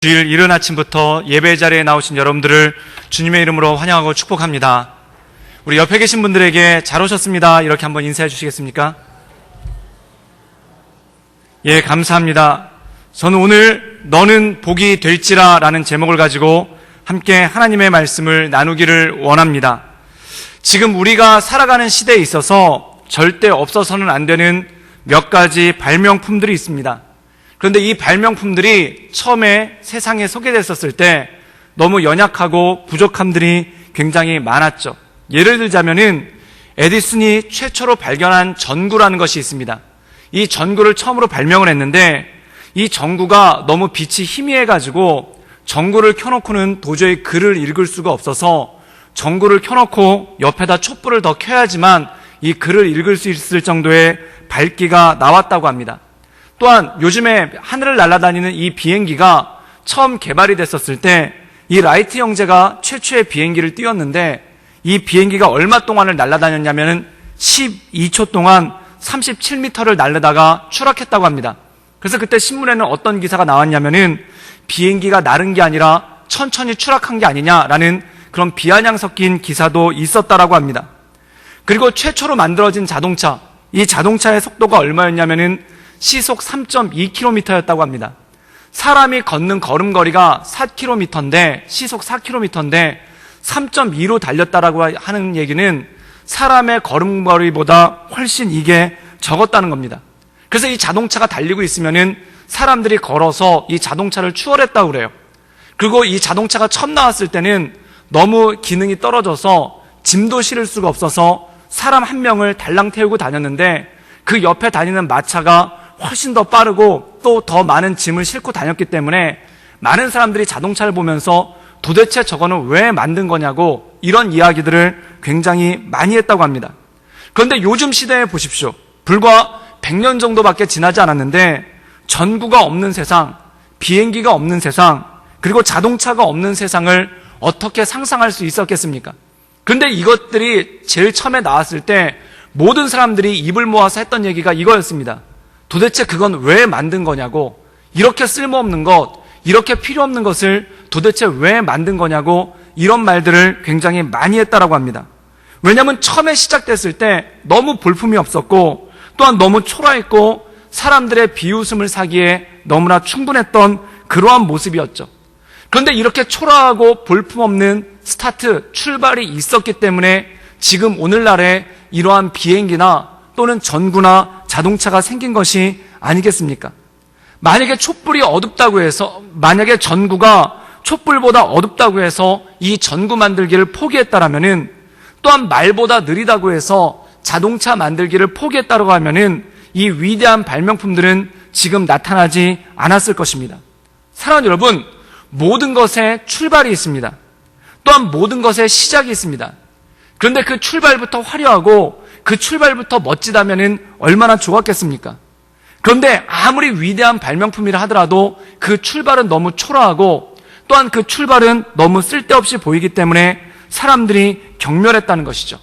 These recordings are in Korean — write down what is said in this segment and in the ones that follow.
주일 이른 아침부터 예배 자리에 나오신 여러분들을 주님의 이름으로 환영하고 축복합니다. 우리 옆에 계신 분들에게 잘 오셨습니다. 이렇게 한번 인사해 주시겠습니까? 예, 감사합니다. 저는 오늘 너는 복이 될지라 라는 제목을 가지고 함께 하나님의 말씀을 나누기를 원합니다. 지금 우리가 살아가는 시대에 있어서 절대 없어서는 안 되는 몇 가지 발명품들이 있습니다. 그런데 이 발명품들이 처음에 세상에 소개됐었을 때 너무 연약하고 부족함들이 굉장히 많았죠. 예를 들자면은 에디슨이 최초로 발견한 전구라는 것이 있습니다. 이 전구를 처음으로 발명을 했는데 이 전구가 너무 빛이 희미해가지고 전구를 켜놓고는 도저히 글을 읽을 수가 없어서 전구를 켜놓고 옆에다 촛불을 더 켜야지만 이 글을 읽을 수 있을 정도의 밝기가 나왔다고 합니다. 또한 요즘에 하늘을 날아다니는 이 비행기가 처음 개발이 됐었을 때 이 라이트 형제가 최초의 비행기를 띄웠는데 이 비행기가 얼마 동안을 날아다녔냐면 12초 동안 37m를 날르다가 추락했다고 합니다. 그래서 그때 신문에는 어떤 기사가 나왔냐면은 비행기가 나른 게 아니라 천천히 추락한 게 아니냐라는 그런 비아냥 섞인 기사도 있었다라고 합니다. 그리고 최초로 만들어진 자동차, 이 자동차의 속도가 얼마였냐면은 시속 3.2km였다고 합니다. 사람이 걷는 걸음거리가 4km인데 시속 4km인데 3.2로 달렸다라고 하는 얘기는 사람의 걸음거리보다 훨씬 이게 적었다는 겁니다. 그래서 이 자동차가 달리고 있으면은 사람들이 걸어서 이 자동차를 추월했다고 그래요. 그리고 이 자동차가 처음 나왔을 때는 너무 기능이 떨어져서 짐도 실을 수가 없어서 사람 한 명을 달랑 태우고 다녔는데 그 옆에 다니는 마차가 훨씬 더 빠르고 또 더 많은 짐을 싣고 다녔기 때문에 많은 사람들이 자동차를 보면서 도대체 저거는 왜 만든 거냐고 이런 이야기들을 굉장히 많이 했다고 합니다. 그런데 요즘 시대에 보십시오. 불과 100년 정도밖에 지나지 않았는데 전구가 없는 세상, 비행기가 없는 세상, 그리고 자동차가 없는 세상을 어떻게 상상할 수 있었겠습니까? 그런데 이것들이 제일 처음에 나왔을 때 모든 사람들이 입을 모아서 했던 얘기가 이거였습니다. 도대체 그건 왜 만든 거냐고, 이렇게 쓸모없는 것, 이렇게 필요 없는 것을 도대체 왜 만든 거냐고 이런 말들을 굉장히 많이 했다라고 합니다. 왜냐하면 처음에 시작됐을 때 너무 볼품이 없었고 또한 너무 초라했고 사람들의 비웃음을 사기에 너무나 충분했던 그러한 모습이었죠. 그런데 이렇게 초라하고 볼품없는 스타트, 출발이 있었기 때문에 지금 오늘날에 이러한 비행기나 또는 전구나 자동차가 생긴 것이 아니겠습니까? 만약에 촛불이 어둡다고 해서, 만약에 전구가 촛불보다 어둡다고 해서 이 전구 만들기를 포기했다라면은, 또한 말보다 느리다고 해서 자동차 만들기를 포기했다고 하면은 이 위대한 발명품들은 지금 나타나지 않았을 것입니다. 사랑하는 여러분, 모든 것에 출발이 있습니다. 또한 모든 것에 시작이 있습니다. 그런데 그 출발부터 화려하고 그 출발부터 멋지다면은 얼마나 좋았겠습니까? 그런데 아무리 위대한 발명품이라 하더라도 그 출발은 너무 초라하고 또한 그 출발은 너무 쓸데없이 보이기 때문에 사람들이 경멸했다는 것이죠.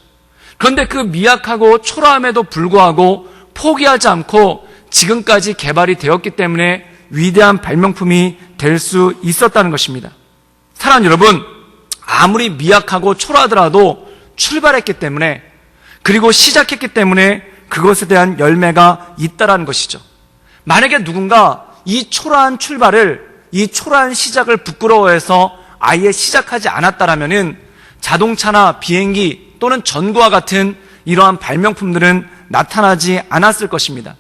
그런데 그 미약하고 초라함에도 불구하고 포기하지 않고 지금까지 개발이 되었기 때문에 위대한 발명품이 될 수 있었다는 것입니다. 사랑하는 여러분, 아무리 미약하고 초라하더라도 출발했기 때문에, 그리고 시작했기 때문에 그것에 대한 열매가 있다라는 것이죠. 만약에 누군가 이 초라한 출발을, 이 초라한 시작을 부끄러워해서 아예 시작하지 않았다라면은 자동차나 비행기 또는 전구와 같은 이러한 발명품들은 나타나지 않았을 것입니다.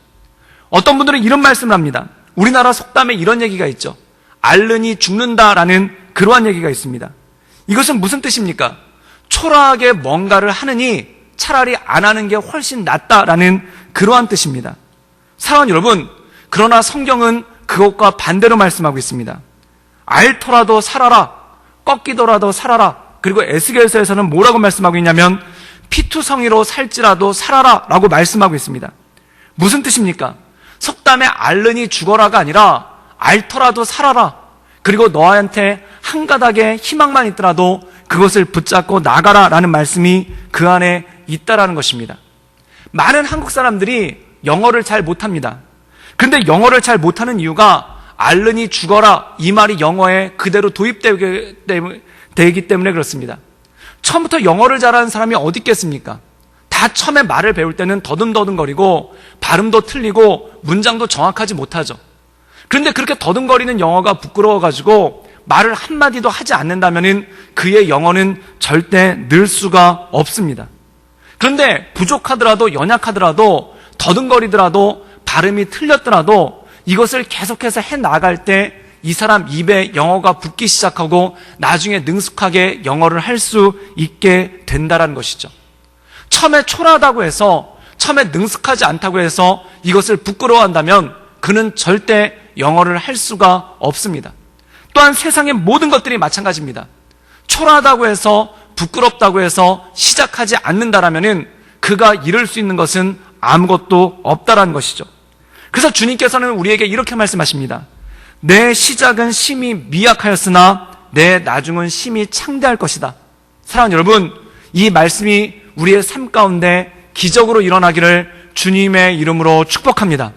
어떤 분들은 이런 말씀을 합니다. 우리나라 속담에 이런 얘기가 있죠. 앓는이 죽는다라는 그러한 얘기가 있습니다. 이것은 무슨 뜻입니까? 초라하게 뭔가를 하느니 차라리 안 하는 게 훨씬 낫다라는 그러한 뜻입니다. 사랑하는 여러분, 그러나 성경은 그것과 반대로 말씀하고 있습니다. 앓더라도 살아라, 꺾이더라도 살아라. 그리고 에스겔서에서는 뭐라고 말씀하고 있냐면 피투성이로 살지라도 살아라 라고 말씀하고 있습니다. 무슨 뜻입니까? 속담에 앓느니 죽어라가 아니라 앓더라도 살아라. 그리고 너한테 한 가닥의 희망만 있더라도 그것을 붙잡고 나가라라는 말씀이 그 안에 있다라는 것입니다. 많은 한국 사람들이 영어를 잘 못합니다. 그런데 영어를 잘 못하는 이유가 앓으니 죽어라, 이 말이 영어에 그대로 도입되기 때문에 그렇습니다. 처음부터 영어를 잘하는 사람이 어디 있겠습니까? 다 처음에 말을 배울 때는 더듬더듬거리고 발음도 틀리고 문장도 정확하지 못하죠. 그런데 그렇게 더듬거리는 영어가 부끄러워가지고 말을 한마디도 하지 않는다면 그의 영어는 절대 늘 수가 없습니다. 그런데 부족하더라도 연약하더라도 더듬거리더라도 발음이 틀렸더라도 이것을 계속해서 해나갈 때 이 사람 입에 영어가 붙기 시작하고 나중에 능숙하게 영어를 할 수 있게 된다는 것이죠. 처음에 초라하다고 해서, 처음에 능숙하지 않다고 해서 이것을 부끄러워한다면 그는 절대 영어를 할 수가 없습니다. 또한 세상의 모든 것들이 마찬가지입니다. 초라하다고 해서, 부끄럽다고 해서 시작하지 않는다라면 그가 이룰 수 있는 것은 아무것도 없다라는 것이죠. 그래서 주님께서는 우리에게 이렇게 말씀하십니다. 내 시작은 심히 미약하였으나 내 나중은 심히 창대할 것이다. 사랑하는 여러분, 이 말씀이 우리의 삶 가운데 기적으로 일어나기를 주님의 이름으로 축복합니다.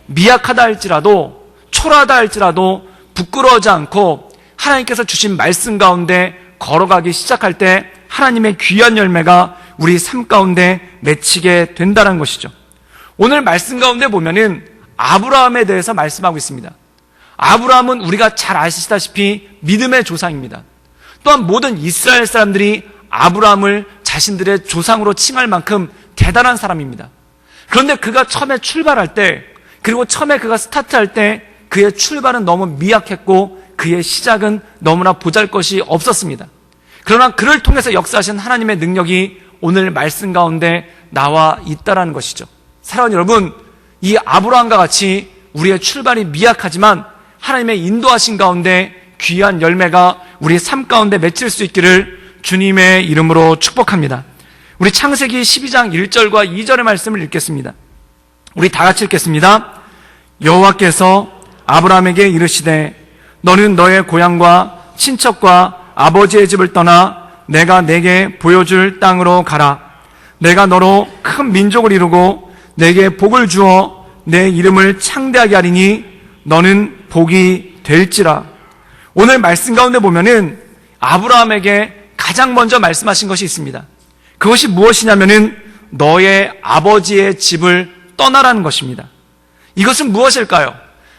미약하다 할지라도, 초라하다 할지라도 부끄러워하지 않고 하나님께서 주신 말씀 가운데 걸어가기 시작할 때 하나님의 귀한 열매가 우리 삶 가운데 맺히게 된다는 것이죠. 오늘 말씀 가운데 보면은 아브라함에 대해서 말씀하고 있습니다. 아브라함은 우리가 잘 아시다시피 믿음의 조상입니다. 또한 모든 이스라엘 사람들이 아브라함을 자신들의 조상으로 칭할 만큼 대단한 사람입니다. 그런데 그가 처음에 출발할 때, 그리고 처음에 그가 스타트할 때 그의 출발은 너무 미약했고 그의 시작은 너무나 보잘것이 없었습니다. 그러나 그를 통해서 역사하신 하나님의 능력이 오늘 말씀 가운데 나와 있다라는 것이죠. 사랑하는 여러분, 이 아브라함과 같이 우리의 출발이 미약하지만 하나님의 인도하신 가운데 귀한 열매가 우리 삶 가운데 맺힐 수 있기를 주님의 이름으로 축복합니다. 우리 창세기 12장 1절과 2절의 말씀을 읽겠습니다. 우리 다 같이 읽겠습니다. 여호와께서 아브라함에게 이르시되 너는 너의 고향과 친척과 아버지의 집을 떠나 내가 내게 보여줄 땅으로 가라. 내가 너로 큰 민족을 이루고 내게 복을 주어 내 이름을 창대하게 하리니 너는 복이 될지라. 오늘 말씀 가운데 보면은 아브라함에게 가장 먼저 말씀하신 것이 있습니다. 그것이 무엇이냐면은 너의 아버지의 집을 떠나라는 것입니다. 이것은 무엇일까요?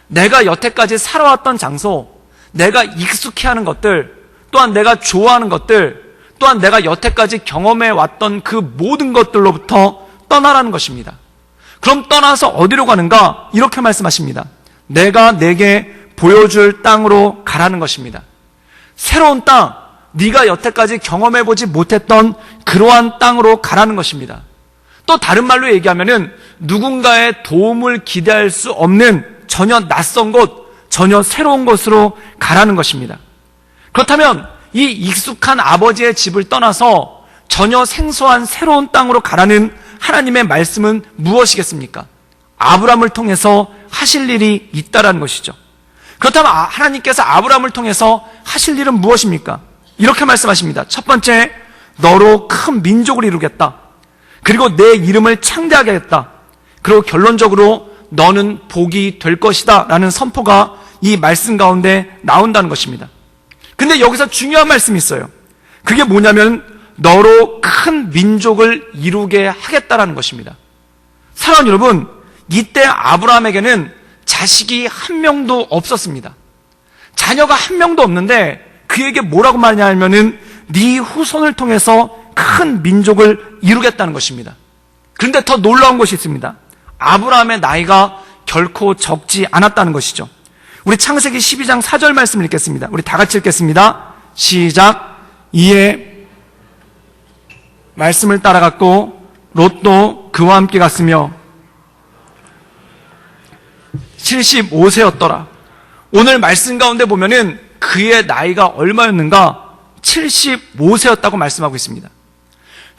내가 여태까지 살아왔던 장소, 내가 익숙해하는 것들, 또한 내가 좋아하는 것들, 또한 내가 여태까지 경험해왔던 그 모든 것들로부터 떠나라는 것입니다. 그럼 떠나서 어디로 가는가? 이렇게 말씀하십니다. 내가 내게 보여줄 땅으로 가라는 것입니다. 새로운 땅, 네가 여태까지 경험해보지 못했던 그러한 땅으로 가라는 것입니다. 또 다른 말로 얘기하면은 누군가의 도움을 기대할 수 없는 전혀 낯선 곳, 전혀 새로운 곳으로 가라는 것입니다. 그렇다면 이 익숙한 아버지의 집을 떠나서 전혀 생소한 새로운 땅으로 가라는 하나님의 말씀은 무엇이겠습니까? 아브라함을 통해서 하실 일이 있다라는 것이죠. 그렇다면 하나님께서 아브라함을 통해서 하실 일은 무엇입니까? 이렇게 말씀하십니다. 첫 번째, 너로 큰 민족을 이루겠다. 그리고 내 이름을 창대하게 하겠다. 그리고 결론적으로 너는 복이 될 것이다 라는 선포가 이 말씀 가운데 나온다는 것입니다. 근데 여기서 중요한 말씀이 있어요. 그게 뭐냐면 너로 큰 민족을 이루게 하겠다라는 것입니다. 사랑하는 여러분, 이때 아브라함에게는 자식이 한 명도 없었습니다. 자녀가 한 명도 없는데 그에게 뭐라고 말하냐면은 네 후손을 통해서 큰 민족을 이루겠다는 것입니다. 그런데 더 놀라운 것이 있습니다. 아브라함의 나이가 결코 적지 않았다는 것이죠. 우리 창세기 12장 4절 말씀을 읽겠습니다. 우리 다 같이 읽겠습니다. 시작. 이에 말씀을 따라갔고 롯도 그와 함께 갔으며 75세였더라. 오늘 말씀 가운데 보면은 그의 나이가 얼마였는가? 75세였다고 말씀하고 있습니다.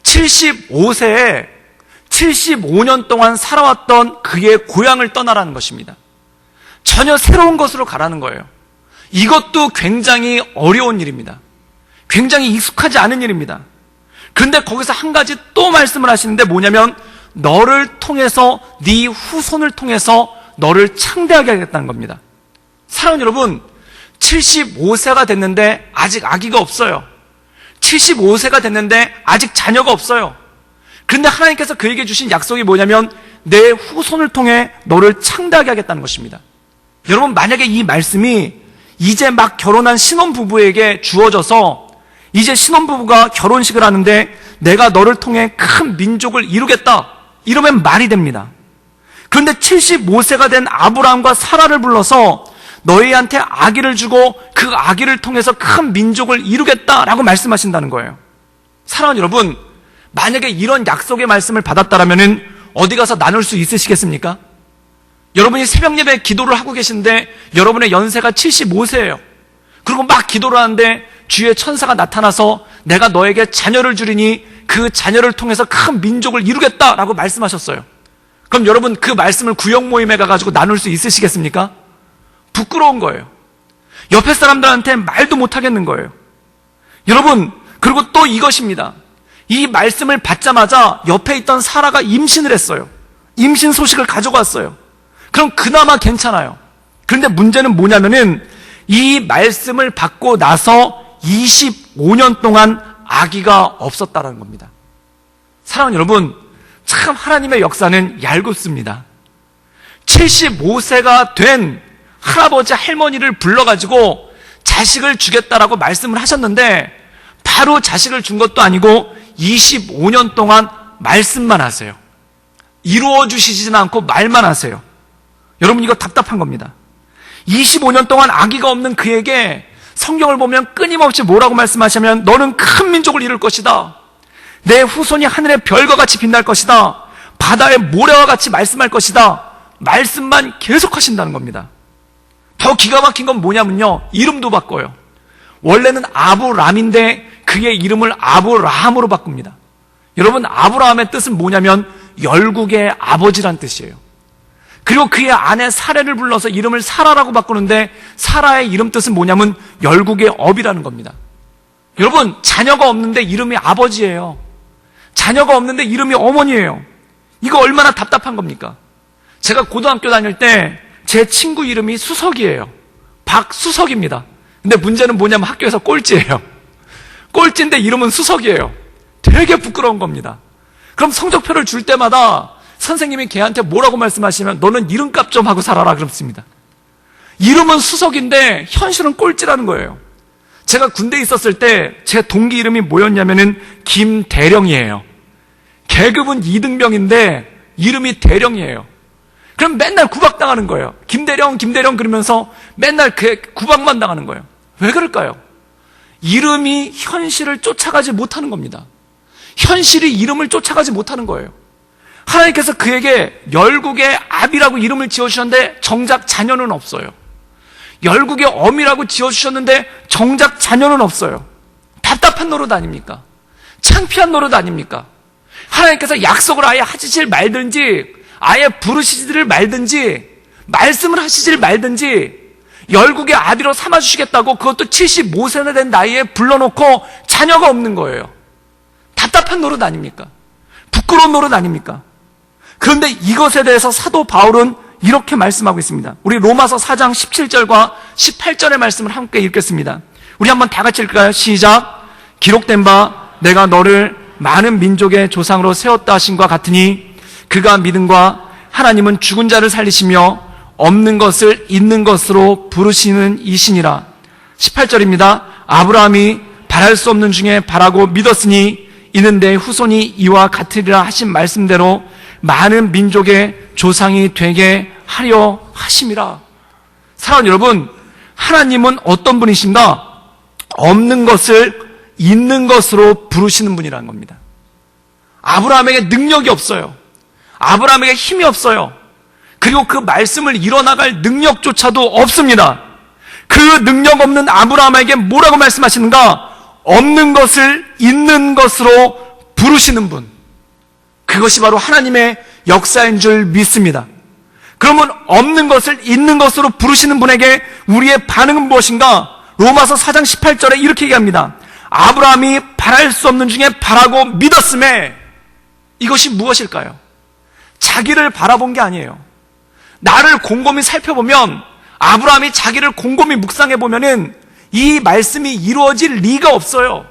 75세에 75년 동안 살아왔던 그의 고향을 떠나라는 것입니다. 전혀 새로운 곳으로 가라는 거예요. 이것도 굉장히 어려운 일입니다. 굉장히 익숙하지 않은 일입니다. 그런데 거기서 한 가지 또 말씀을 하시는데 뭐냐면 너를 통해서 네 후손을 통해서 너를 창대하게 하겠다는 겁니다. 사랑하는 여러분, 75세가 됐는데 아직 아기가 없어요. 75세가 됐는데 아직 자녀가 없어요. 그런데 하나님께서 그에게 주신 약속이 뭐냐면 내 후손을 통해 너를 창대하게 하겠다는 것입니다. 여러분, 만약에 이 말씀이 이제 막 결혼한 신혼부부에게 주어져서 이제 신혼부부가 결혼식을 하는데 내가 너를 통해 큰 민족을 이루겠다, 이러면 말이 됩니다. 그런데 75세가 된 아브라함과 사라를 불러서 너희한테 아기를 주고 그 아기를 통해서 큰 민족을 이루겠다라고 말씀하신다는 거예요. 사랑하는 여러분, 만약에 이런 약속의 말씀을 받았다라면 어디 가서 나눌 수 있으시겠습니까? 여러분이 새벽 예배 기도를 하고 계신데 여러분의 연세가 75세예요. 그리고 막 기도를 하는데 주의 천사가 나타나서 내가 너에게 자녀를 주리니 그 자녀를 통해서 큰 민족을 이루겠다라고 말씀하셨어요. 그럼 여러분 그 말씀을 구역 모임에 가가지고 나눌 수 있으시겠습니까? 부끄러운 거예요. 옆에 사람들한테 말도 못하겠는 거예요. 여러분, 그리고 또 이것입니다. 이 말씀을 받자마자 옆에 있던 사라가 임신을 했어요. 임신 소식을 가져갔어요. 그럼 그나마 괜찮아요. 그런데 문제는 뭐냐면은 이 말씀을 받고 나서 25년 동안 아기가 없었다는 겁니다. 사랑하는 여러분, 참 하나님의 역사는 얄궂습니다. 75세가 된 할아버지 할머니를 불러가지고 자식을 주겠다라고 말씀을 하셨는데 바로 자식을 준 것도 아니고 25년 동안 말씀만 하세요. 이루어 주시지는 않고 말만 하세요. 여러분, 이거 답답한 겁니다. 25년 동안 아기가 없는 그에게 성경을 보면 끊임없이 뭐라고 말씀하시면 너는 큰 민족을 이룰 것이다. 내 후손이 하늘의 별과 같이 빛날 것이다. 바다의 모래와 같이 말씀할 것이다. 말씀만 계속 하신다는 겁니다. 더 기가 막힌 건 뭐냐면요, 이름도 바꿔요. 원래는 아브람인데 그의 이름을 아브라함으로 바꿉니다. 여러분, 아브라함의 뜻은 뭐냐면 열국의 아버지란 뜻이에요. 그리고 그의 아내 사레를 불러서 이름을 사라라고 바꾸는데 사라의 이름 뜻은 뭐냐면 열국의 업이라는 겁니다. 여러분, 자녀가 없는데 이름이 아버지예요. 자녀가 없는데 이름이 어머니예요. 이거 얼마나 답답한 겁니까? 제가 고등학교 다닐 때 제 친구 이름이 수석이에요. 박수석입니다. 근데 문제는 뭐냐면 학교에서 꼴찌예요. 꼴찌인데 이름은 수석이에요. 되게 부끄러운 겁니다. 그럼 성적표를 줄 때마다 선생님이 걔한테 뭐라고 말씀하시면 너는 이름값 좀 하고 살아라 그럽습니다. 이름은 수석인데 현실은 꼴찌라는 거예요. 제가 군대에 있었을 때 제 동기 이름이 뭐였냐면은 김대령이에요. 계급은 2등병인데 이름이 대령이에요. 그럼 맨날 구박당하는 거예요. 김대령 그러면서 맨날 그 구박만 당하는 거예요. 왜 그럴까요? 이름이 현실을 쫓아가지 못하는 겁니다. 현실이 이름을 쫓아가지 못하는 거예요. 하나님께서 그에게 열국의 아비라고 이름을 지어주셨는데 정작 자녀는 없어요. 열국의 어미라고 지어주셨는데 정작 자녀는 없어요. 답답한 노릇 아닙니까? 창피한 노릇 아닙니까? 하나님께서 약속을 아예 하시질 말든지 아예 부르시지를 말든지 말씀을 하시질 말든지 열국의 아비로 삼아주시겠다고 그것도 75세나 된 나이에 불러놓고 자녀가 없는 거예요. 답답한 노릇 아닙니까? 부끄러운 노릇 아닙니까? 그런데 이것에 대해서 사도 바울은 이렇게 말씀하고 있습니다. 우리 로마서 4장 17절과 18절의 말씀을 함께 읽겠습니다. 우리 한번 다 같이 읽을까요? 시작. 기록된 바 내가 너를 많은 민족의 조상으로 세웠다 하신과 같으니 그가 믿음과 하나님은 죽은 자를 살리시며 없는 것을 있는 것으로 부르시는 이시니라. 18절입니다. 아브라함이 바랄 수 없는 중에 바라고 믿었으니 이는 내 후손이 이와 같으리라 하신 말씀대로 많은 민족의 조상이 되게 하려 하심이라. 사랑하는 여러분, 하나님은 어떤 분이신가? 없는 것을 있는 것으로 부르시는 분이라는 겁니다. 아브라함에게 능력이 없어요. 아브라함에게 힘이 없어요. 그리고 그 말씀을 이뤄나갈 능력조차도 없습니다. 그 능력 없는 아브라함에게 뭐라고 말씀하시는가? 없는 것을 있는 것으로 부르시는 분. 그것이 바로 하나님의 역사인 줄 믿습니다. 그러면 없는 것을 있는 것으로 부르시는 분에게 우리의 반응은 무엇인가? 로마서 4장 18절에 이렇게 얘기합니다. 아브라함이 바랄 수 없는 중에 바라고 믿었음에. 이것이 무엇일까요? 자기를 바라본 게 아니에요. 나를 곰곰이 살펴보면 아브라함이 자기를 곰곰이 묵상해 보면은 이 말씀이 이루어질 리가 없어요.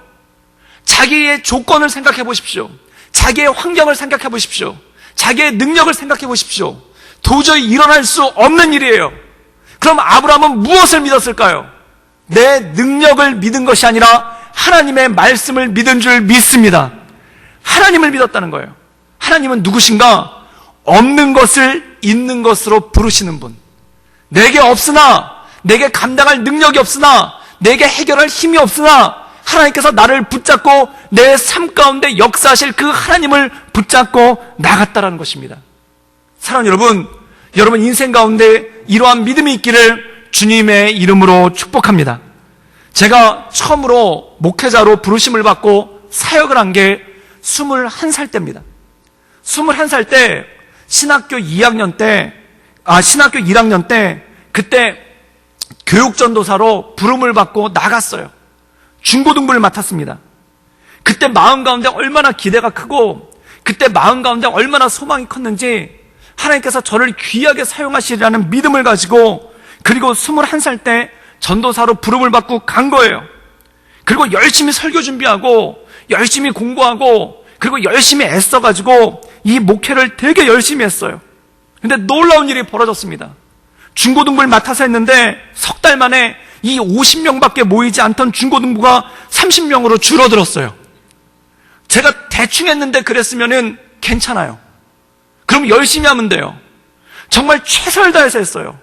자기의 조건을 생각해 보십시오. 자기의 환경을 생각해 보십시오. 자기의 능력을 생각해 보십시오. 도저히 일어날 수 없는 일이에요. 그럼 아브라함은 무엇을 믿었을까요? 내 능력을 믿은 것이 아니라 하나님의 말씀을 믿은 줄 믿습니다. 하나님을 믿었다는 거예요. 하나님은 누구신가? 없는 것을 있는 것으로 부르시는 분. 내게 없으나, 내게 감당할 능력이 없으나, 내게 해결할 힘이 없으나 하나님께서 나를 붙잡고 내 삶 가운데 역사하실 그 하나님을 붙잡고 나갔다라는 것입니다. 사랑하는 여러분, 여러분 인생 가운데 이러한 믿음이 있기를 주님의 이름으로 축복합니다. 제가 처음으로 목회자로 부르심을 받고 사역을 한 게 21살 때입니다. 21살 때 신학교 1학년 때 그때 교육전도사로 부름을 받고 나갔어요. 중고등부를 맡았습니다. 그때 마음 가운데 얼마나 기대가 크고 그때 마음 가운데 얼마나 소망이 컸는지 하나님께서 저를 귀하게 사용하시리라는 믿음을 가지고 그리고 21살 때 전도사로 부름을 받고 간 거예요. 그리고 열심히 설교 준비하고 열심히 공부하고 그리고 열심히 애써가지고 이 목회를 되게 열심히 했어요. 근데 놀라운 일이 벌어졌습니다. 중고등부를 맡아서 했는데 석 달 만에 이 50명밖에 모이지 않던 중고등부가 30명으로 줄어들었어요. 제가 대충 했는데 그랬으면은 괜찮아요. 그럼 열심히 하면 돼요. 정말 최선을 다해서 했어요.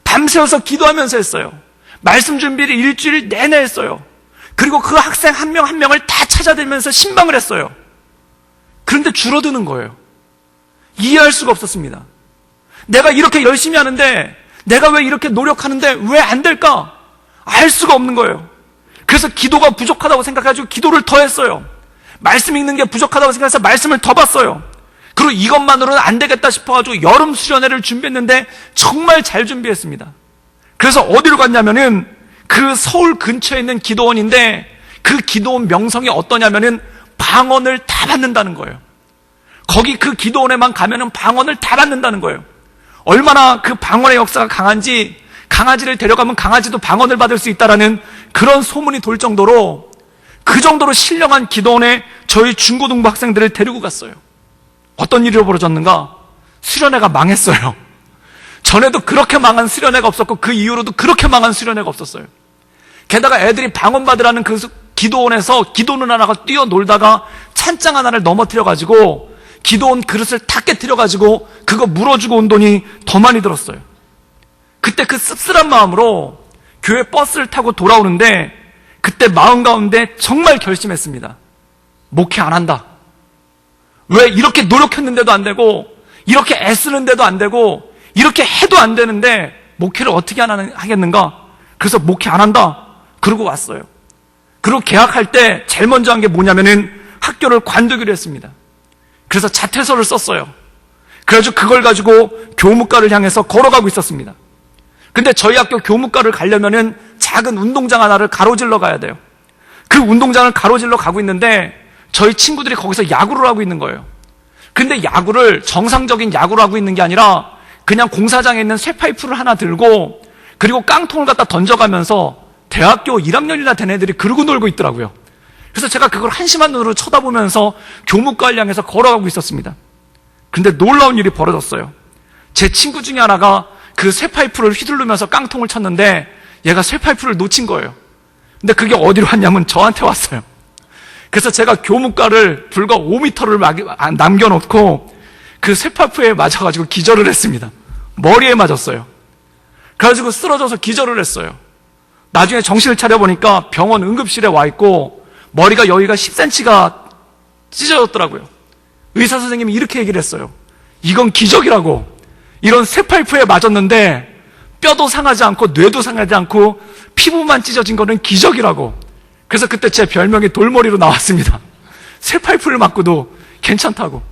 밤새워서 기도하면서 했어요. 말씀 준비를 일주일 내내 했어요. 그리고 그 학생 한 명 한 명을 다 찾아들면서 신방을 했어요. 그런데 줄어드는 거예요. 이해할 수가 없었습니다. 내가 이렇게 열심히 하는데 내가 왜 이렇게 노력하는데 왜 안 될까? 알 수가 없는 거예요. 그래서 기도가 부족하다고 생각해가지고 기도를 더 했어요. 말씀 읽는 게 부족하다고 생각해서 말씀을 더 봤어요. 그리고 이것만으로는 안 되겠다 싶어가지고 여름 수련회를 준비했는데 정말 잘 준비했습니다. 그래서 어디로 갔냐면은 그 서울 근처에 있는 기도원인데 그 기도원 명성이 어떠냐면은 방언을 다 받는다는 거예요. 거기 그 기도원에만 가면은 방언을 다 받는다는 거예요. 얼마나 그 방언의 역사가 강한지 강아지를 데려가면 강아지도 방언을 받을 수 있다라는 그런 소문이 돌 정도로 그 정도로 신령한 기도원에 저희 중고등부 학생들을 데리고 갔어요. 어떤 일이 벌어졌는가? 수련회가 망했어요. 전에도 그렇게 망한 수련회가 없었고 그 이후로도 그렇게 망한 수련회가 없었어요. 게다가 애들이 방언 받으라는 그 기도원에서 기도는 하나가 뛰어놀다가 찬장 하나를 넘어뜨려가지고 기도원 그릇을 다 깨뜨려가지고 그거 물어주고 온 돈이 더 많이 들었어요. 그때 그 씁쓸한 마음으로 교회 버스를 타고 돌아오는데 그때 마음 가운데 정말 결심했습니다. 목회 안 한다. 왜 이렇게 노력했는데도 안 되고 이렇게 애쓰는데도 안 되고 이렇게 해도 안 되는데 목회를 어떻게 하겠는가? 그래서 목회 안 한다. 그러고 왔어요. 그리고 개학할 때 제일 먼저 한 게 뭐냐면은 학교를 관두기로 했습니다. 그래서 자퇴서를 썼어요. 그래가지고 그걸 가지고 교무과를 향해서 걸어가고 있었습니다. 근데 저희 학교 교무과를 가려면은 작은 운동장 하나를 가로질러 가야 돼요. 그 운동장을 가로질러 가고 있는데 저희 친구들이 거기서 야구를 하고 있는 거예요. 근데 야구를 정상적인 야구를 하고 있는 게 아니라 그냥 공사장에 있는 쇠파이프를 하나 들고 그리고 깡통을 갖다 던져가면서 대학교 1학년이나 된 애들이 그러고 놀고 있더라고요. 그래서 제가 그걸 한심한 눈으로 쳐다보면서 교무과를 향해서 걸어가고 있었습니다. 근데 놀라운 일이 벌어졌어요. 제 친구 중에 하나가 그 쇠파이프를 휘두르면서 깡통을 쳤는데 얘가 쇠파이프를 놓친 거예요. 근데 그게 어디로 왔냐면 저한테 왔어요. 그래서 제가 교무과를 불과 5m를 남겨놓고 그 쇠파이프에 맞아가지고 기절을 했습니다. 머리에 맞았어요. 그래가지고 쓰러져서 기절을 했어요. 나중에 정신을 차려보니까 병원 응급실에 와 있고 머리가 여기가 10cm가 찢어졌더라고요. 의사 선생님이 이렇게 얘기를 했어요. 이건 기적이라고. 이런 쇠파이프에 맞았는데 뼈도 상하지 않고 뇌도 상하지 않고 피부만 찢어진 거는 기적이라고. 그래서 그때 제 별명이 돌머리로 나왔습니다. 쇠파이프를 맞고도 괜찮다고.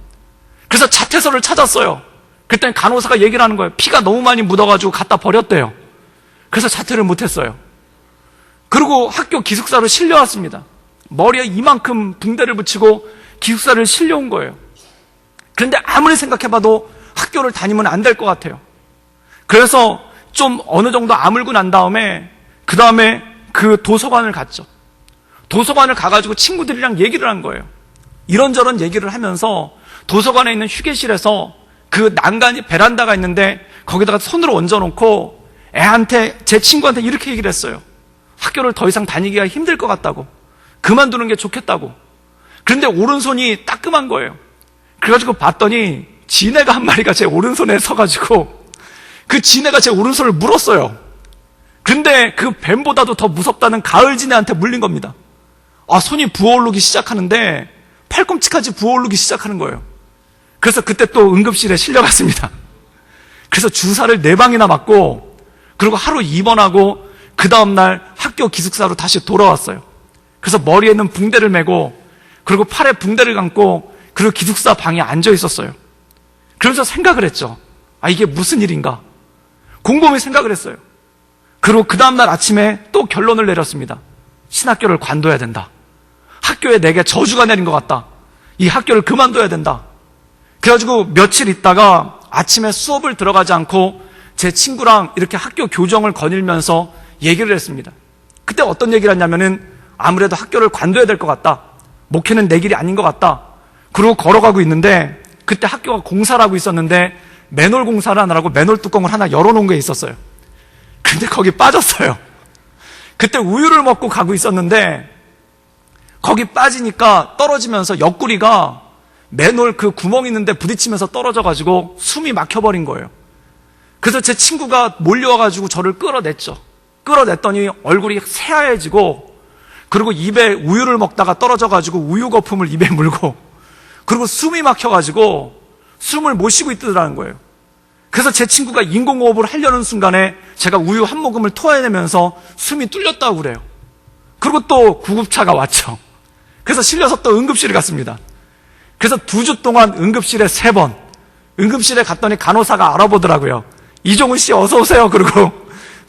그래서 자퇴서를 찾았어요. 그때 간호사가 얘기를 하는 거예요. 피가 너무 많이 묻어가지고 갖다 버렸대요. 그래서 자퇴를 못했어요. 그리고 학교 기숙사로 실려왔습니다. 머리에 이만큼 붕대를 붙이고 기숙사를 실려온 거예요. 그런데 아무리 생각해봐도 학교를 다니면 안 될 것 같아요. 그래서 좀 어느 정도 아물고 난 다음에 그 다음에 그 도서관을 갔죠. 도서관을 가가지고 친구들이랑 얘기를 한 거예요. 이런저런 얘기를 하면서 도서관에 있는 휴게실에서 그 난간이 베란다가 있는데 거기다가 손으로 얹어놓고 제 친구한테 이렇게 얘기를 했어요. 학교를 더 이상 다니기가 힘들 것 같다고, 그만두는 게 좋겠다고. 그런데 오른손이 따끔한 거예요. 그래가지고 봤더니 지네가 한 마리가 제 오른손에 서가지고 그 지네가 제 오른손을 물었어요. 근데 그 뱀보다도 더 무섭다는 가을지네한테 물린 겁니다. 손이 부어오르기 시작하는데 팔꿈치까지 부어오르기 시작하는 거예요. 그래서 그때 또 응급실에 실려갔습니다. 그래서 주사를 4방이나 맞고 그리고 하루 입원하고 그 다음날 학교 기숙사로 다시 돌아왔어요. 그래서 머리에는 붕대를 메고 그리고 팔에 붕대를 감고 그리고 기숙사 방에 앉아 있었어요. 그러면서 생각을 했죠. 이게 무슨 일인가? 곰곰이 생각을 했어요. 그리고 그 다음날 아침에 또 결론을 내렸습니다. 신학교를 관둬야 된다. 학교에 내게 저주가 내린 것 같다. 이 학교를 그만둬야 된다. 그래가지고 며칠 있다가 아침에 수업을 들어가지 않고 제 친구랑 이렇게 학교 교정을 거닐면서 얘기를 했습니다. 그때 어떤 얘기를 했냐면은 아무래도 학교를 관둬야 될 것 같다. 목회는 내 길이 아닌 것 같다. 그러고 걸어가고 있는데 그때 학교가 공사를 하고 있었는데 맨홀 공사를 하느라고 맨홀 뚜껑을 하나 열어놓은 게 있었어요. 근데 거기 빠졌어요. 그때 우유를 먹고 가고 있었는데 거기 빠지니까 떨어지면서 옆구리가 맨홀 그 구멍 있는데 부딪히면서 떨어져가지고 숨이 막혀버린 거예요. 그래서 제 친구가 몰려와가지고 저를 끌어냈죠. 끌어냈더니 얼굴이 새하얘지고 그리고 입에 우유를 먹다가 떨어져가지고 우유 거품을 입에 물고 그리고 숨이 막혀가지고 숨을 못 쉬고 있더라는 거예요. 그래서 제 친구가 인공호흡을 하려는 순간에 제가 우유 한 모금을 토해내면서 숨이 뚫렸다고 그래요. 그리고 또 구급차가 왔죠. 그래서 실려서 또 응급실에 갔습니다. 그래서 2주 동안 응급실에 3번, 응급실에 갔더니 간호사가 알아보더라고요. 이종훈 씨 어서 오세요. 그리고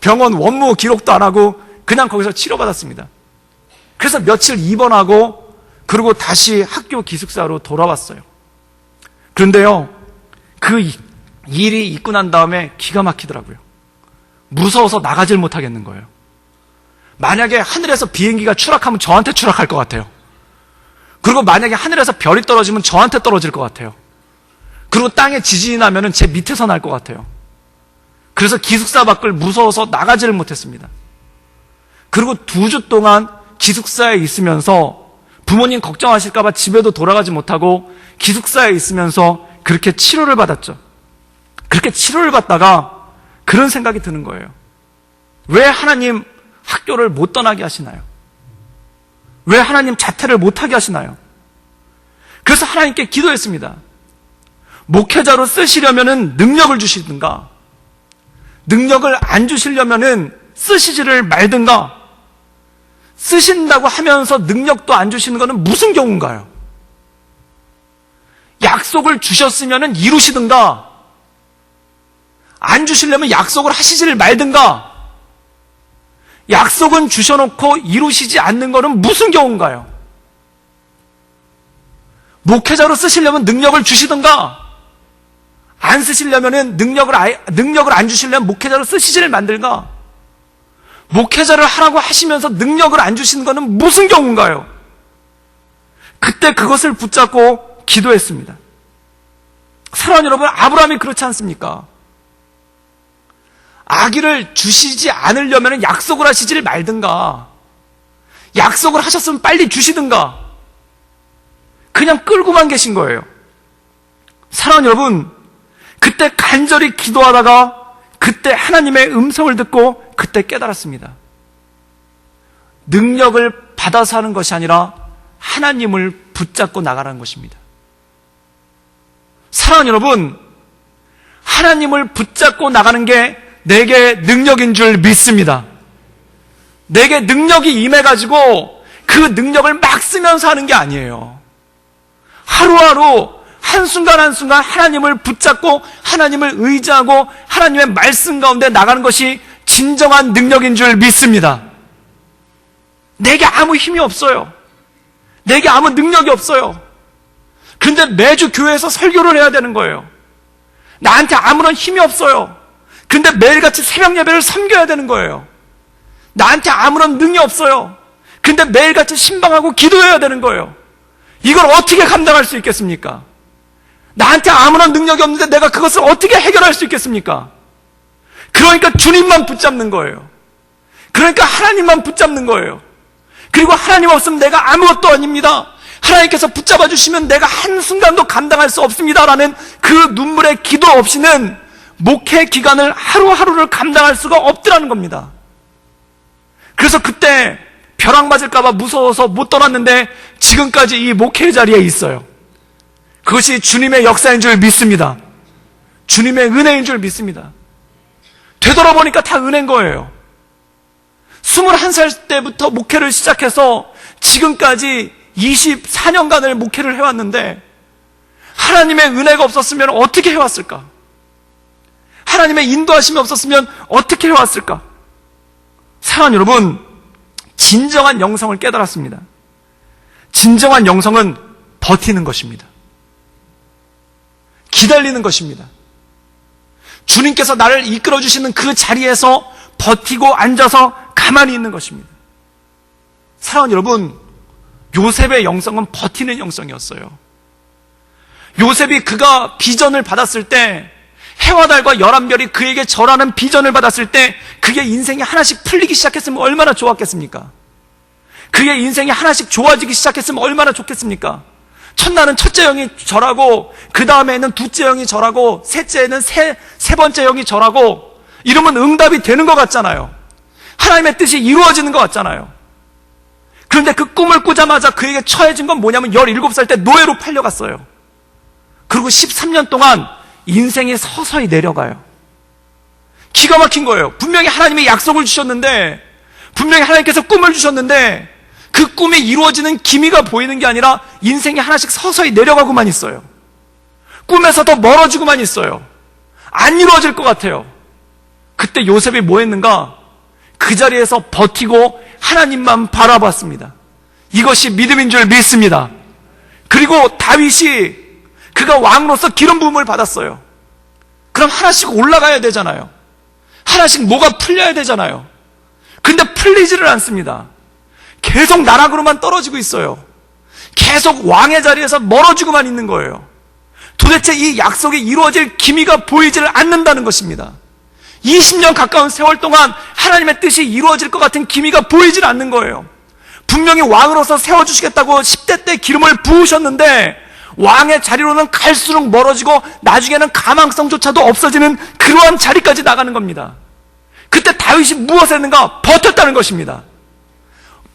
병원 원무 기록도 안 하고 그냥 거기서 치료받았습니다. 그래서 며칠 입원하고 그리고 다시 학교 기숙사로 돌아왔어요. 그런데요, 그 일이 있고 난 다음에 기가 막히더라고요. 무서워서 나가질 못하겠는 거예요. 만약에 하늘에서 비행기가 추락하면 저한테 추락할 것 같아요. 그리고 만약에 하늘에서 별이 떨어지면 저한테 떨어질 것 같아요. 그리고 땅에 지진이 나면 제 밑에서 날 것 같아요. 그래서 기숙사 밖을 무서워서 나가지를 못했습니다. 그리고 2주 동안 기숙사에 있으면서 부모님 걱정하실까 봐 집에도 돌아가지 못하고 기숙사에 있으면서 그렇게 치료를 받았죠. 그렇게 치료를 받다가 그런 생각이 드는 거예요. 왜 하나님 학교를 못 떠나게 하시나요? 왜 하나님 자퇴를 못하게 하시나요? 그래서 하나님께 기도했습니다. 목회자로 쓰시려면은 능력을 주시든가, 능력을 안 주시려면은 쓰시지를 말든가, 쓰신다고 하면서 능력도 안 주시는 것은 무슨 경우인가요? 약속을 주셨으면은 이루시든가, 안 주시려면 약속을 하시지를 말든가, 약속은 주셔놓고 이루시지 않는 것은 무슨 경우인가요? 목회자로 쓰시려면 능력을 주시든가, 안 쓰시려면 능력을 안 주시려면 목회자로 쓰시지를 만들까? 목회자를 하라고 하시면서 능력을 안 주시는 것은 무슨 경우인가요? 그때 그것을 붙잡고 기도했습니다. 사랑하는 여러분, 아브라함이 그렇지 않습니까? 아기를 주시지 않으려면 약속을 하시지를 말든가, 약속을 하셨으면 빨리 주시든가, 그냥 끌고만 계신 거예요. 사랑하는 여러분, 그때 간절히 기도하다가 그때 하나님의 음성을 듣고 그때 깨달았습니다. 능력을 받아서 하는 것이 아니라 하나님을 붙잡고 나가라는 것입니다. 사랑하는 여러분, 하나님을 붙잡고 나가는 게 내게 능력인 줄 믿습니다. 내게 능력이 임해가지고 그 능력을 막 쓰면서 하는 게 아니에요. 하루하루 한순간 한순간 하나님을 붙잡고 하나님을 의지하고 하나님의 말씀 가운데 나가는 것이 진정한 능력인 줄 믿습니다. 내게 아무 힘이 없어요. 내게 아무 능력이 없어요. 그런데 매주 교회에서 설교를 해야 되는 거예요. 나한테 아무런 힘이 없어요. 근데 매일같이 새벽 예배를 섬겨야 되는 거예요. 나한테 아무런 능이 없어요. 근데 매일같이 신방하고 기도해야 되는 거예요. 이걸 어떻게 감당할 수 있겠습니까? 나한테 아무런 능력이 없는데 내가 그것을 어떻게 해결할 수 있겠습니까? 그러니까 주님만 붙잡는 거예요. 그러니까 하나님만 붙잡는 거예요. 그리고 하나님 없으면 내가 아무것도 아닙니다. 하나님께서 붙잡아 주시면 내가 한순간도 감당할 수 없습니다라는 그 눈물의 기도 없이는 목회 기간을 하루하루를 감당할 수가 없더라는 겁니다. 그래서 그때 벼락 맞을까봐 무서워서 못 떠났는데 지금까지 이 목회 자리에 있어요. 그것이 주님의 역사인 줄 믿습니다. 주님의 은혜인 줄 믿습니다. 되돌아보니까 다 은혜인 거예요. 21살 때부터 목회를 시작해서 지금까지 24년간을 목회를 해왔는데 하나님의 은혜가 없었으면 어떻게 해왔을까? 하나님의 인도하심이 없었으면 어떻게 해왔을까? 사랑하는 여러분, 진정한 영성을 깨달았습니다. 진정한 영성은 버티는 것입니다. 기다리는 것입니다. 주님께서 나를 이끌어주시는 그 자리에서 버티고 앉아서 가만히 있는 것입니다. 사랑하는 여러분, 요셉의 영성은 버티는 영성이었어요. 요셉이 그가 비전을 받았을 때, 해와 달과 11별이 그에게 절하는 비전을 받았을 때 그의 인생이 하나씩 풀리기 시작했으면 얼마나 좋았겠습니까? 그의 인생이 하나씩 좋아지기 시작했으면 얼마나 좋겠습니까? 첫날은 첫째 영이 절하고 그 다음에는 둘째 영이 절하고 셋째는 세 번째 영이 절하고 이러면 응답이 되는 것 같잖아요. 하나님의 뜻이 이루어지는 것 같잖아요. 그런데 그 꿈을 꾸자마자 그에게 처해진 건 뭐냐면 17살 때 노예로 팔려갔어요. 그리고 13년 동안 인생이 서서히 내려가요. 기가 막힌 거예요. 분명히 하나님이 약속을 주셨는데, 분명히 하나님께서 꿈을 주셨는데 그 꿈이 이루어지는 기미가 보이는 게 아니라 인생이 하나씩 서서히 내려가고만 있어요. 꿈에서 더 멀어지고만 있어요. 안 이루어질 것 같아요. 그때 요셉이 뭐 했는가? 그 자리에서 버티고 하나님만 바라봤습니다. 이것이 믿음인 줄 믿습니다. 그리고 다윗이 그가 왕으로서 기름 부음을 받았어요. 그럼 하나씩 올라가야 되잖아요. 하나씩 뭐가 풀려야 되잖아요. 근데 풀리지를 않습니다. 계속 나락으로만 떨어지고 있어요. 계속 왕의 자리에서 멀어지고만 있는 거예요. 도대체 이 약속이 이루어질 기미가 보이지를 않는다는 것입니다. 20년 가까운 세월 동안 하나님의 뜻이 이루어질 것 같은 기미가 보이질 않는 거예요. 분명히 왕으로서 세워주시겠다고 10대 때 기름을 부으셨는데 왕의 자리로는 갈수록 멀어지고 나중에는 가망성조차도 없어지는 그러한 자리까지 나가는 겁니다. 그때 다윗이 무엇을 했는가? 버텼다는 것입니다.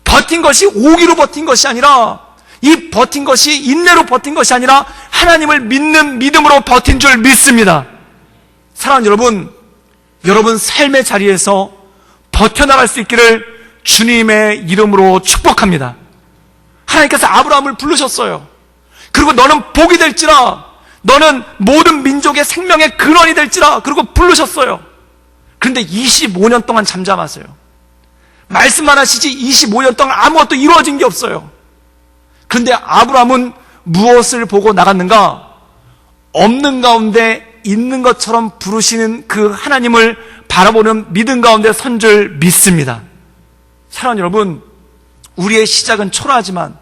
버틴 것이 오기로 버틴 것이 아니라, 이 버틴 것이 인내로 버틴 것이 아니라 하나님을 믿는 믿음으로 버틴 줄 믿습니다. 사랑하는 여러분, 여러분 삶의 자리에서 버텨나갈 수 있기를 주님의 이름으로 축복합니다. 하나님께서 아브라함을 부르셨어요. 그리고 너는 복이 될지라, 너는 모든 민족의 생명의 근원이 될지라, 그리고 부르셨어요. 그런데 25년 동안 잠잠하세요. 말씀만 하시지 25년 동안 아무것도 이루어진 게 없어요. 그런데 아브라함은 무엇을 보고 나갔는가? 없는 가운데 있는 것처럼 부르시는 그 하나님을 바라보는 믿음 가운데 선 줄 믿습니다. 사랑하는 여러분, 우리의 시작은 초라하지만,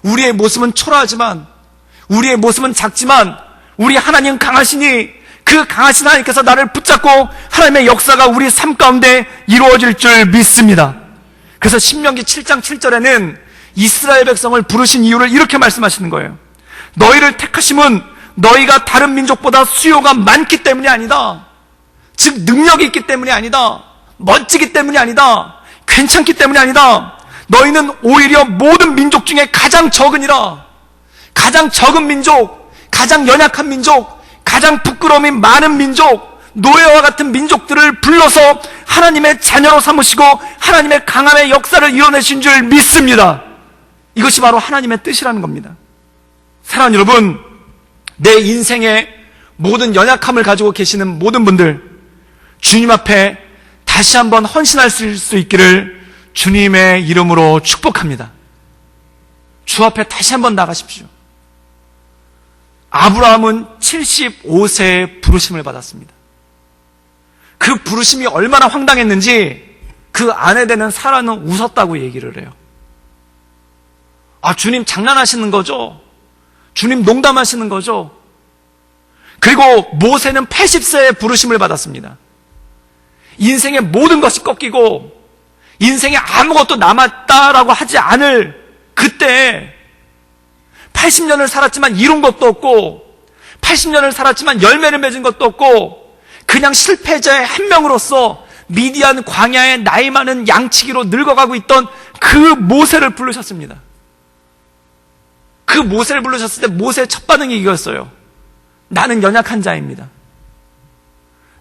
우리의 모습은 초라하지만, 우리의 모습은 작지만 우리 하나님 강하시니 그 강하신 하나님께서 나를 붙잡고 하나님의 역사가 우리 삶 가운데 이루어질 줄 믿습니다. 그래서 신명기 7장 7절에는 이스라엘 백성을 부르신 이유를 이렇게 말씀하시는 거예요. 너희를 택하심은 너희가 다른 민족보다 수요가 많기 때문이 아니다. 즉 능력이 있기 때문이 아니다. 멋지기 때문이 아니다. 괜찮기 때문이 아니다. 너희는 오히려 모든 민족 중에 가장 적으니라. 가장 적은 민족, 가장 연약한 민족, 가장 부끄러움이 많은 민족, 노예와 같은 민족들을 불러서 하나님의 자녀로 삼으시고 하나님의 강함의 역사를 이뤄내신 줄 믿습니다. 이것이 바로 하나님의 뜻이라는 겁니다. 사랑하는 여러분, 내 인생의 모든 연약함을 가지고 계시는 모든 분들, 주님 앞에 다시 한번 헌신할 수 있기를 주님의 이름으로 축복합니다. 주 앞에 다시 한번 나가십시오. 아브라함은 75세에 부르심을 받았습니다. 그 부르심이 얼마나 황당했는지 그 아내 되는 사라는 웃었다고 얘기를 해요. 주님 장난하시는 거죠? 주님 농담하시는 거죠? 그리고 모세는 80세에 부르심을 받았습니다. 인생의 모든 것이 꺾이고 인생에 아무것도 남았다라고 하지 않을 그때 80년을 살았지만 이룬 것도 없고 80년을 살았지만 열매를 맺은 것도 없고 그냥 실패자의 한 명으로서 미디안 광야에 나이 많은 양치기로 늙어가고 있던 그 모세를 부르셨습니다. 그 모세를 부르셨을 때 모세의 첫 반응이 이거였어요. 나는 연약한 자입니다.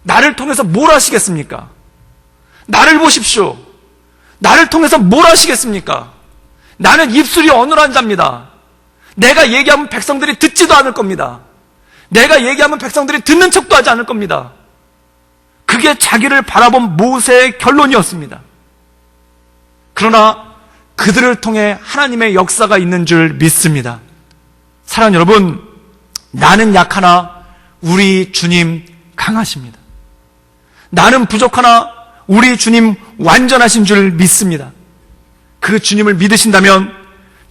나를 통해서 뭘 하시겠습니까? 나를 보십시오. 나를 통해서 뭘 하시겠습니까? 나는 입술이 어눌한 자입니다. 내가 얘기하면 백성들이 듣지도 않을 겁니다. 내가 얘기하면 백성들이 듣는 척도 하지 않을 겁니다. 그게 자기를 바라본 모세의 결론이었습니다. 그러나 그들을 통해 하나님의 역사가 있는 줄 믿습니다. 사랑하는 여러분, 나는 약하나 우리 주님 강하십니다. 나는 부족하나 우리 주님 완전하신 줄 믿습니다. 그 주님을 믿으신다면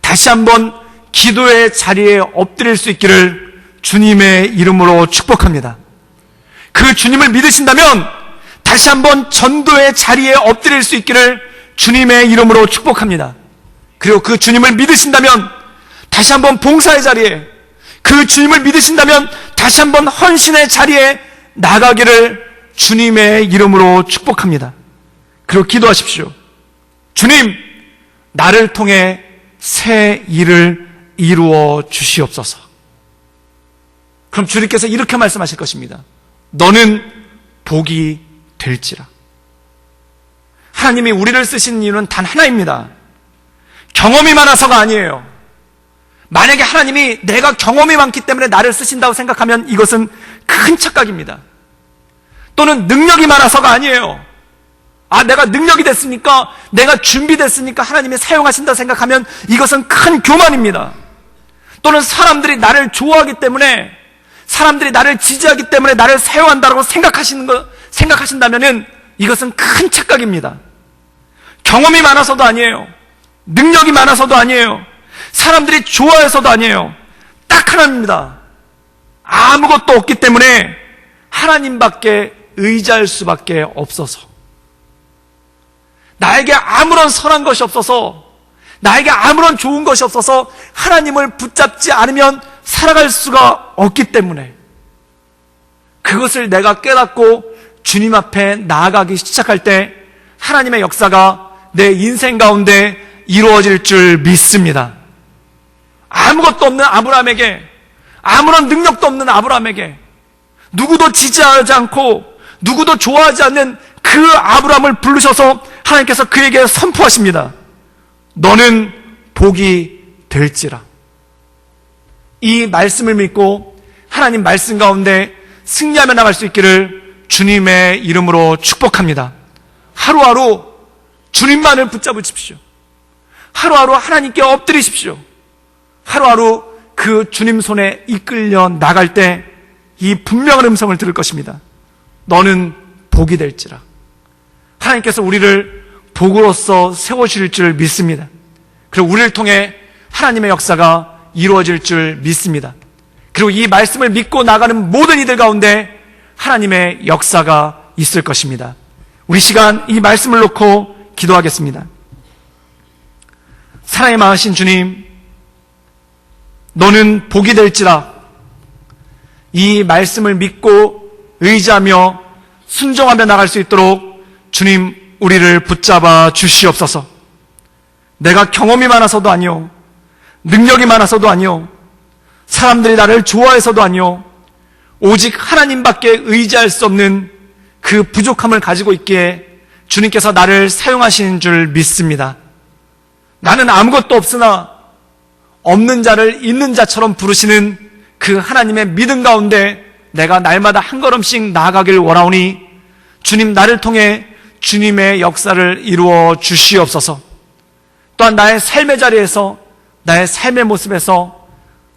다시 한번 기도의 자리에 엎드릴 수 있기를 주님의 이름으로 축복합니다. 그 주님을 믿으신다면 다시 한번 전도의 자리에 엎드릴 수 있기를 주님의 이름으로 축복합니다. 그리고 그 주님을 믿으신다면 다시 한번 봉사의 자리에, 그 주님을 믿으신다면 다시 한번 헌신의 자리에 나가기를 주님의 이름으로 축복합니다. 그리고 기도하십시오. 주님, 나를 통해 새 일을 이루어 주시옵소서. 그럼 주님께서 이렇게 말씀하실 것입니다. 너는 복이 될지라. 하나님이 우리를 쓰시는 이유는 단 하나입니다. 경험이 많아서가 아니에요. 만약에 하나님이 내가 경험이 많기 때문에 나를 쓰신다고 생각하면 이것은 큰 착각입니다. 또는 능력이 많아서가 아니에요. 내가 능력이 됐으니까, 내가 준비됐으니까 하나님이 사용하신다 생각하면 이것은 큰 교만입니다. 또는 사람들이 나를 좋아하기 때문에, 사람들이 나를 지지하기 때문에 나를 사용한다고 생각하신다면은 이것은 큰 착각입니다. 경험이 많아서도 아니에요. 능력이 많아서도 아니에요. 사람들이 좋아해서도 아니에요. 딱 하나입니다. 아무것도 없기 때문에 하나님밖에 의지할 수밖에 없어서, 나에게 아무런 선한 것이 없어서, 나에게 아무런 좋은 것이 없어서 하나님을 붙잡지 않으면 살아갈 수가 없기 때문에, 그것을 내가 깨닫고 주님 앞에 나아가기 시작할 때 하나님의 역사가 내 인생 가운데 이루어질 줄 믿습니다. 아무것도 없는 아브라함에게, 아무런 능력도 없는 아브라함에게, 누구도 지지하지 않고 누구도 좋아하지 않는 그 아브라함을 부르셔서 하나님께서 그에게 선포하십니다. 너는 복이 될지라. 이 말씀을 믿고 하나님 말씀 가운데 승리하며 나갈 수 있기를 주님의 이름으로 축복합니다. 하루하루 주님만을 붙잡으십시오. 하루하루 하나님께 엎드리십시오. 하루하루 그 주님 손에 이끌려 나갈 때 이 분명한 음성을 들을 것입니다. 너는 복이 될지라. 하나님께서 우리를 복으로서 세우실 줄 믿습니다. 그리고 우리를 통해 하나님의 역사가 이루어질 줄 믿습니다. 그리고 이 말씀을 믿고 나가는 모든 이들 가운데 하나님의 역사가 있을 것입니다. 우리 시간 이 말씀을 놓고 기도하겠습니다. 사랑이 많으신 주님, 너는 복이 될지라. 이 말씀을 믿고 의지하며 순종하며 나갈 수 있도록 주님 우리를 붙잡아 주시옵소서. 내가 경험이 많아서도 아니요, 능력이 많아서도 아니요, 사람들이 나를 좋아해서도 아니요, 오직 하나님밖에 의지할 수 없는 그 부족함을 가지고 있기에 주님께서 나를 사용하시는 줄 믿습니다. 나는 아무것도 없으나 없는 자를 있는 자처럼 부르시는 그 하나님의 믿음 가운데 내가 날마다 한 걸음씩 나아가길 원하오니 주님, 나를 통해 주님의 역사를 이루어 주시옵소서. 또한 나의 삶의 자리에서, 나의 삶의 모습에서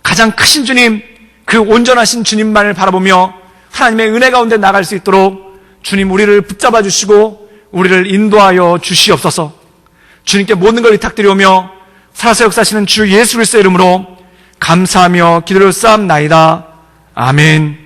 가장 크신 주님, 그 온전하신 주님만을 바라보며 하나님의 은혜 가운데 나갈 수 있도록 주님 우리를 붙잡아 주시고 우리를 인도하여 주시옵소서. 주님께 모든 걸 위탁드리오며 살아서 역사하시는 주 예수 그리스도의 이름으로 감사하며 기도를 쌓옵나이다. 아멘.